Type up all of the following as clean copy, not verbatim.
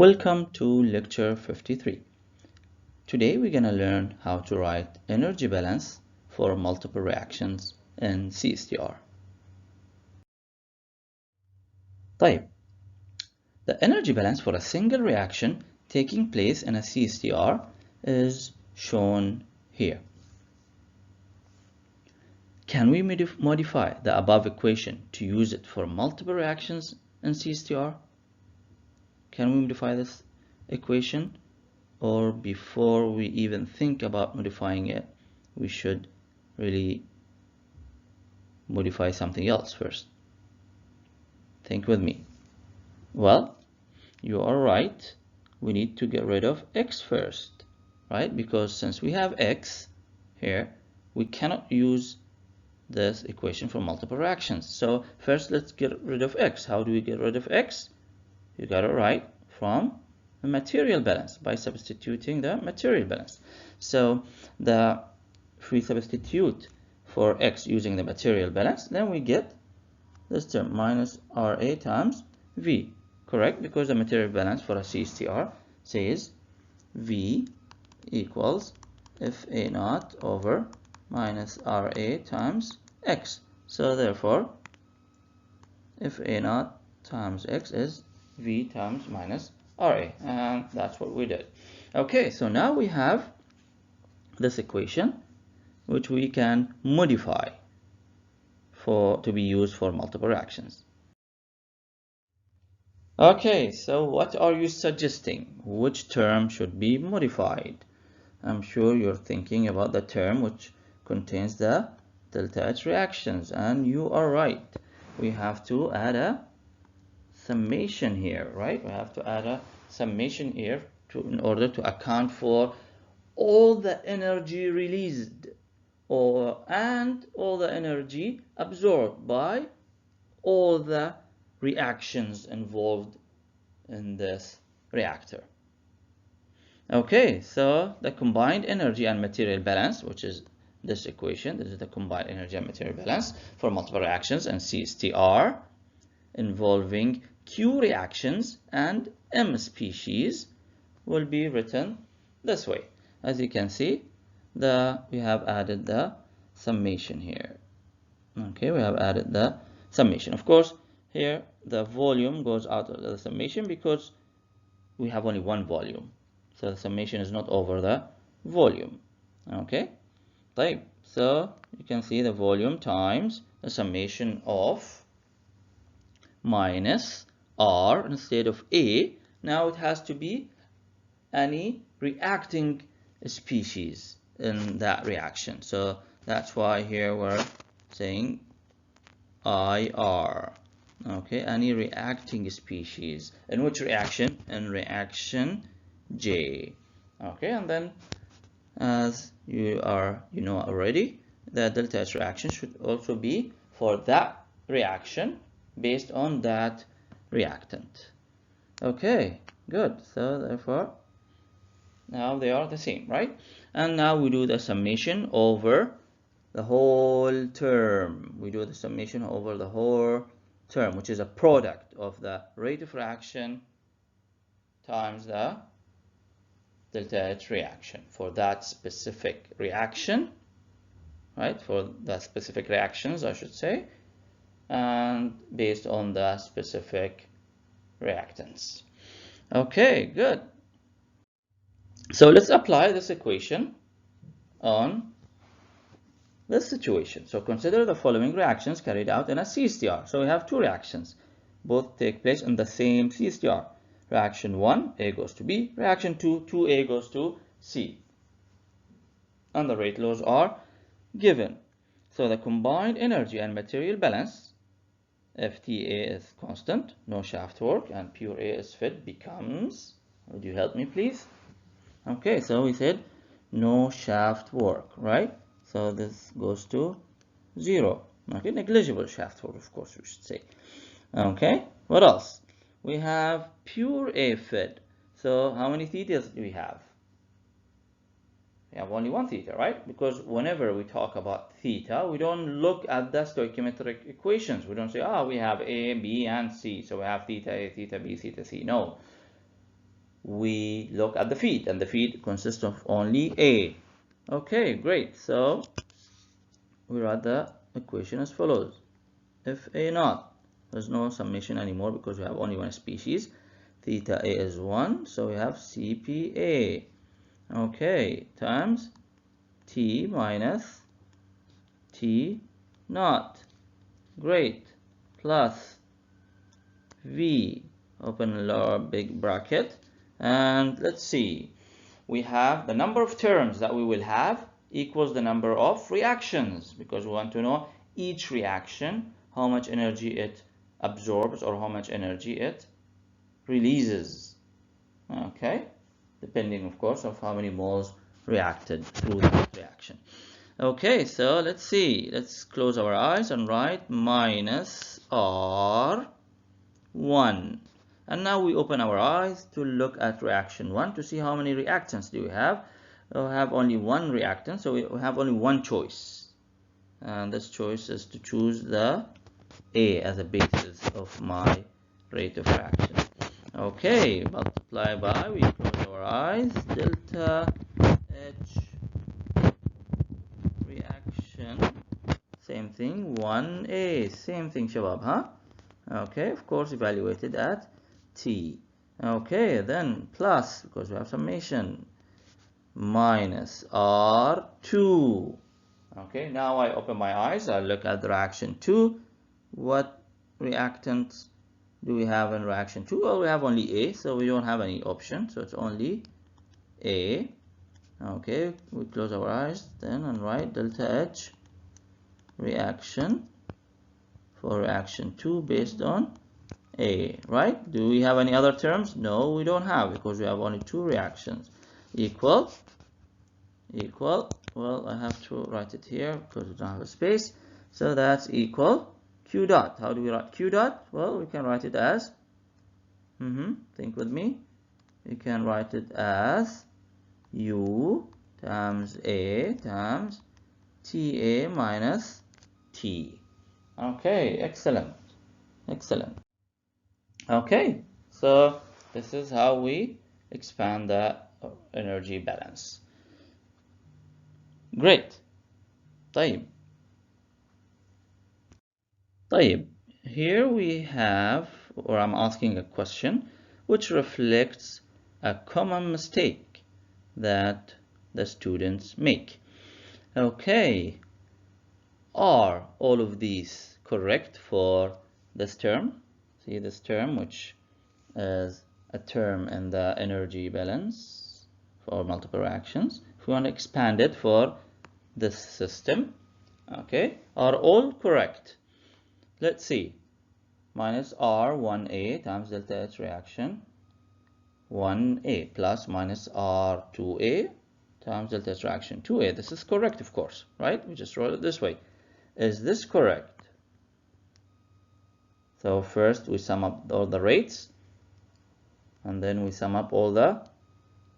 Welcome to lecture 53. Today we're going to learn how to write energy balance for multiple reactions in CSTR. طيب, the energy balance for a single reaction taking place in a CSTR is shown here. Can we modify the above equation to use it for multiple reactions in CSTR? Can we modify this equation? Or before we even think about modifying it, we should really modify something else first. Think with me. Well, you are right. We need to get rid of x first, right? Because since we have x here, we cannot use this equation for multiple reactions. So first, let's get rid of x. How do we get rid of x? You got it right from the material balance by substituting the material balance. So if we substitute for x using the material balance, then we get this term minus Ra times V, correct? Because the material balance for a CSTR says V equals Fa naught over minus Ra times x. So therefore, Fa naught times x is V times minus Ra, and that's what we did. Okay, so now we have this equation which we can modify to be used for multiple reactions. Okay, so what are you suggesting? Which term should be modified? I'm sure you're thinking about the term which contains the delta H reactions, and you are right. We have to add a summation here, right? We have to add a summation here in order to account for all the energy released and all the energy absorbed by all the reactions involved in this reactor. Okay, so the combined energy and material balance, which is this equation, this is the combined energy and material balance for multiple reactions and CSTR involving Q reactions and M species, will be written this way. As you can see, we have added the summation here. Okay, we have added the summation. Of course, here the volume goes out of the summation because we have only one volume. So the summation is not over the volume. Okay, right. So you can see the volume times the summation of minus R instead of A. Now it has to be any reacting species in that reaction. So that's why here we're saying IR. Okay, any reacting species. In which reaction? In reaction J. Okay, and then as you know already, the delta H reaction should also be for that reaction based on that reactant. Okay, good. So therefore, now they are the same, right? And now we do the summation over the whole term. We do the summation over the whole term, which is a product of the rate of reaction times the delta H reaction for that specific reaction, right? For the specific reactions, I should say, and based on the specific reactants. Okay, good. So let's apply this equation on this situation. So consider the following reactions carried out in a CSTR. So we have two reactions. Both take place in the same CSTR. Reaction 1, A goes to B. Reaction 2, 2A goes to C. And the rate laws are given. So the combined energy and material balance, FTA is constant, no shaft work, and pure A is fed, becomes, would you help me please? Okay, so we said no shaft work, right? So this goes to 0. Okay, negligible shaft work, of course, we should say. Okay, what else? We have pure A fed. So how many thetas do we have? We have only one theta, right? Because whenever we talk about theta, we don't look at the stoichiometric equations. We don't say, we have A, B, and C. So we have theta A, theta B, theta C. No. we look at the feed, and the feed consists of only A. Okay, great. So we write the equation as follows. If A naught, there's no summation anymore because we have only one species. Theta A is 1, so we have CPA. Okay, times T minus T naught. Great. Plus V, open lower big bracket. And let's see. We have the number of terms that we will have equals the number of reactions, because we want to know each reaction, how much energy it absorbs or how much energy it releases. Okay, depending of course of how many moles reacted through the reaction. Okay, so let's see. Let's close our eyes and write minus R1. And now we open our eyes to look at reaction 1 to see how many reactants do we have. We have only one reactant, so we have only one choice. And this choice is to choose the A as a basis of my rate of reaction. Okay, multiply by, we close our eyes, delta H reaction, same thing, 1A, same thing shabab, huh? Okay, of course evaluated at T. Okay, then plus, because we have summation, minus R2. Okay, now I open my eyes, I look at the reaction 2. What reactants do we have in reaction 2? Well, we have only A, so we don't have any option, so it's only A. Okay, we close our eyes then and write delta H reaction for reaction 2 based on A, right? Do we have any other terms? No, we don't have, because we have only two reactions. Equal, well, I have to write it here because we don't have a space, so that's equal Q dot. How do we write Q dot? Well, we can write it as, think with me, we can write it as U times A times TA minus T. Okay, excellent. Okay, so this is how we expand the energy balance. Great. طيب, here we have, or I'm asking a question which reflects a common mistake that the students make. Okay, are all of these correct for this term? See this term, which is a term in the energy balance for multiple reactions. If we want to expand it for this system, okay, are all correct? Let's see. Minus R1A times delta H reaction 1A plus minus R2A times delta H reaction 2A. This is correct, of course, right? We just wrote it this way. Is this correct? So first we sum up all the rates, and then we sum up all the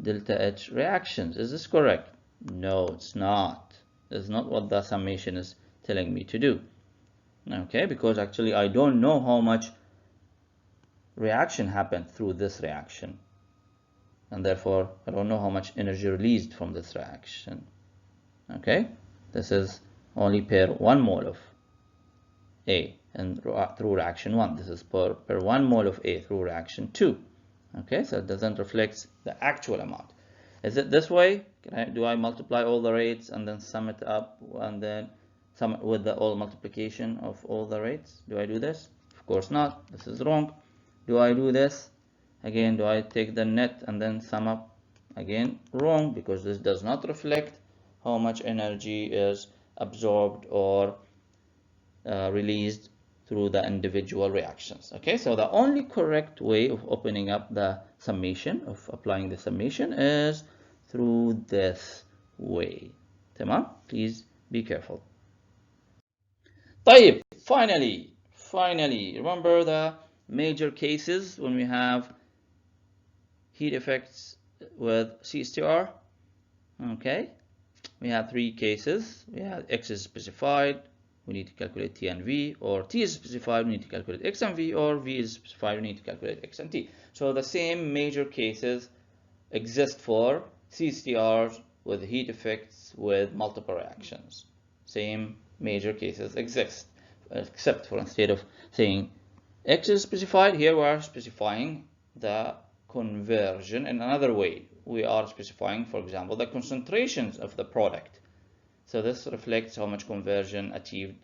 delta H reactions. Is this correct? No, it's not. That's not what the summation is telling me to do. Okay, because actually I don't know how much reaction happened through this reaction, and therefore I don't know how much energy released from this reaction. Okay, this is only per 1 mole of A and through reaction 1. This is per 1 mole of A through reaction 2. Okay, so it doesn't reflect the actual amount. Is it this way? Do I multiply all the rates and then sum it up and then sum it with the all multiplication of all the rates? Do I do this? Of course not. This is wrong. Do I do this? Again, do I take the net and then sum up? Again, wrong, because this does not reflect how much energy is absorbed or released through the individual reactions. Okay, so the only correct way of opening up the summation, of applying the summation, is through this way. Tamam? Please be careful. طيب, finally, remember the major cases when we have heat effects with CSTR? Okay, we have 3 cases. We have X is specified, we need to calculate T and V, or T is specified, we need to calculate X and V, or V is specified, we need to calculate X and T. So the same major cases exist for CSTRs with heat effects with multiple reactions. Same major cases exist, except for instead of saying X is specified, here we are specifying the conversion in another way. We are specifying, for example, the concentrations of the product. So this reflects how much conversion achieved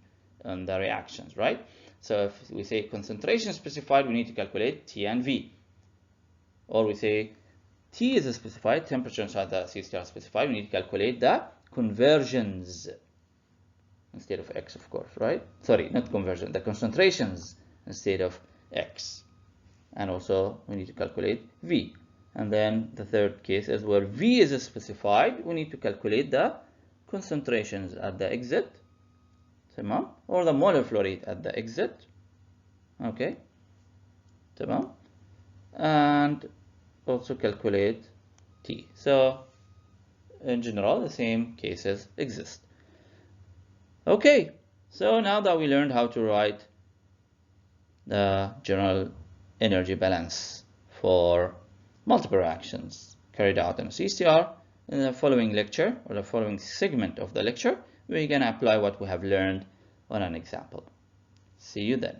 in the reactions, right? So if we say concentration specified, we need to calculate T and V. Or we say T is specified, temperature inside the CSTR specified, we need to calculate the conversions instead of X, of course, right? Sorry, not conversion, the concentrations instead of X. And also we need to calculate V. And then the third case is where V is specified, we need to calculate the concentrations at the exit, تمام, or the molar flow rate at the exit, okay, تمام, and also calculate T. So in general the same cases exist. Okay, so now that we learned how to write the general energy balance for multiple reactions carried out in a CSTR, in the following lecture, or the following segment of the lecture, we're going to apply what we have learned on an example. See you then.